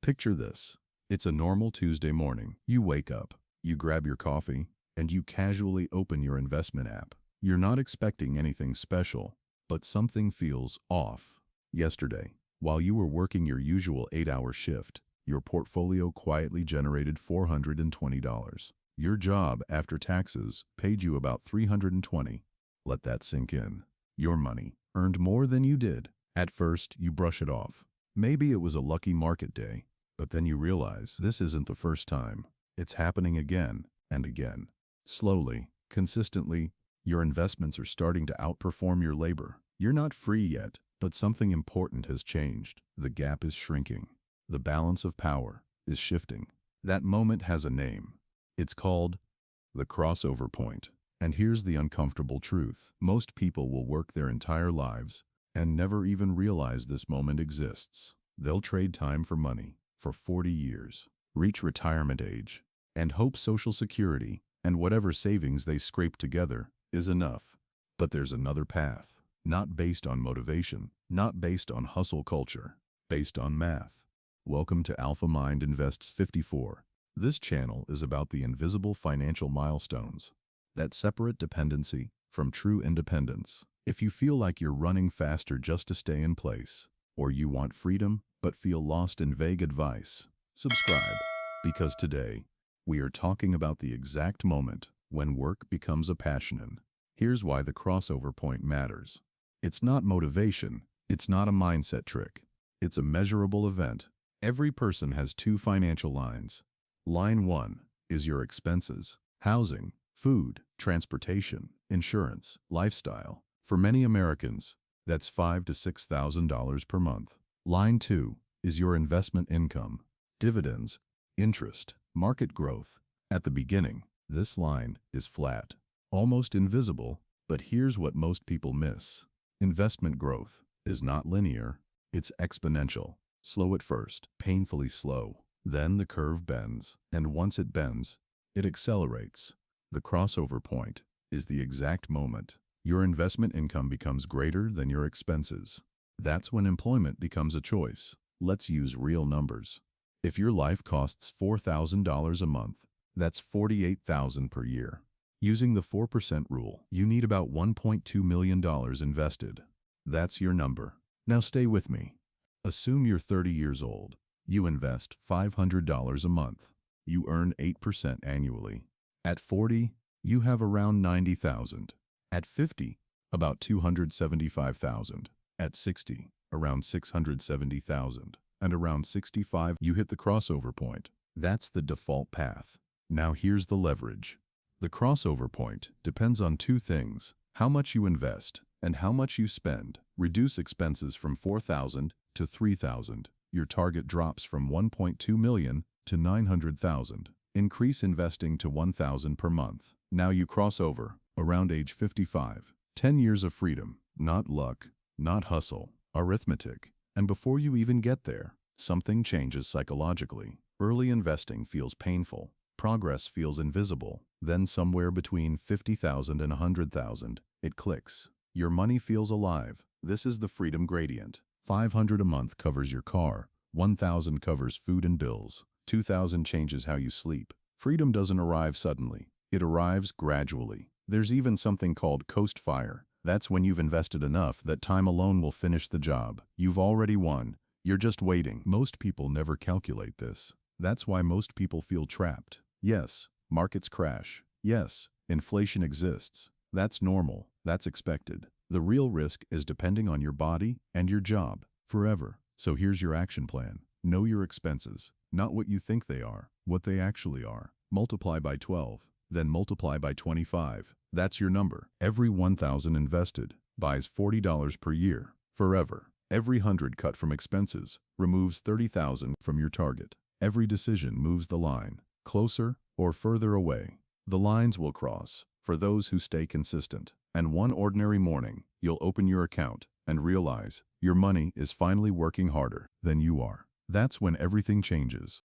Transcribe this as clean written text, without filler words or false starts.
Picture this. It's a normal Tuesday morning. You wake up, you grab your coffee, and you casually open your investment app. You're not expecting anything special, but something feels off. Yesterday, while you were working your usual 8-hour shift, your portfolio quietly generated $420. Your job, after taxes, paid you about $320. Let that sink in. Your money earned more than you did. At first, you brush it off. Maybe it was a lucky market day, but then you realize this isn't the first time. It's happening again and again. Slowly, consistently, your investments are starting to outperform your labor. You're not free yet, but something important has changed. The gap is shrinking. The balance of power is shifting. That moment has a name. It's called the crossover point. And here's the uncomfortable truth. Most people will work their entire lives and never even realize this moment exists. They'll trade time for money for 40 years, reach retirement age, and hope Social Security and whatever savings they scrape together is enough. But there's another path, not based on motivation, not based on hustle culture, based on math. Welcome to AlphaMind Invests 54. This channel is about the invisible financial milestones that separate dependency from true independence. If you feel like you're running faster just to stay in place, or you want freedom but feel lost in vague advice, subscribe, because today we are talking about the exact moment when work becomes a passion. Here's why the crossover point matters. It's not motivation, it's not a mindset trick, it's a measurable event. Every person has two financial lines. Line 1 is your expenses: housing, food, transportation, insurance, lifestyle. For many Americans, that's $5,000 to $6,000 per month. Line 2 is your investment income: dividends, interest, market growth. At the beginning, this line is flat, almost invisible, but here's what most people miss. Investment growth is not linear, it's exponential. Slow at first, painfully slow. Then the curve bends, and once it bends, it accelerates. The crossover point is the exact moment your investment income becomes greater than your expenses. That's when employment becomes a choice. Let's use real numbers. If your life costs $4,000 a month, that's $48,000 per year. Using the 4% rule, you need about $1.2 million invested. That's your number. Now stay with me. Assume you're 30 years old. You invest $500 a month. You earn 8% annually. At 40, you have around $90,000. At 50, about $275,000. At 60, around $670,000. And around 65, you hit the crossover point. That's the default path. Now here's the leverage. The crossover point depends on two things: how much you invest and how much you spend. Reduce expenses from $4,000 to $3,000. Your target drops from $1.2 million to $900,000. Increase investing to $1,000 per month. Now you cross over, around age 55. 10 years of freedom, not luck, not hustle, arithmetic. And before you even get there, something changes psychologically. Early investing feels painful. Progress feels invisible. Then somewhere between $50,000 and $100,000, it clicks. Your money feels alive. This is the freedom gradient. $500 a month covers your car. $1,000 covers food and bills. $2,000 changes how you sleep. Freedom doesn't arrive suddenly. It arrives gradually. There's even something called coast fire. That's when you've invested enough that time alone will finish the job. You've already won. You're just waiting. Most people never calculate this. That's why most people feel trapped. Yes, markets crash. Yes, inflation exists. That's normal. That's expected. The real risk is depending on your body and your job forever. So here's your action plan. Know your expenses, not what you think they are, what they actually are. Multiply by 12, then multiply by 25. That's your number. Every $1,000 invested buys $40 per year, forever. Every 100 cut from expenses removes $30,000 from your target. Every decision moves the line, closer or further away. The lines will cross for those who stay consistent. And one ordinary morning, you'll open your account and realize your money is finally working harder than you are. That's when everything changes.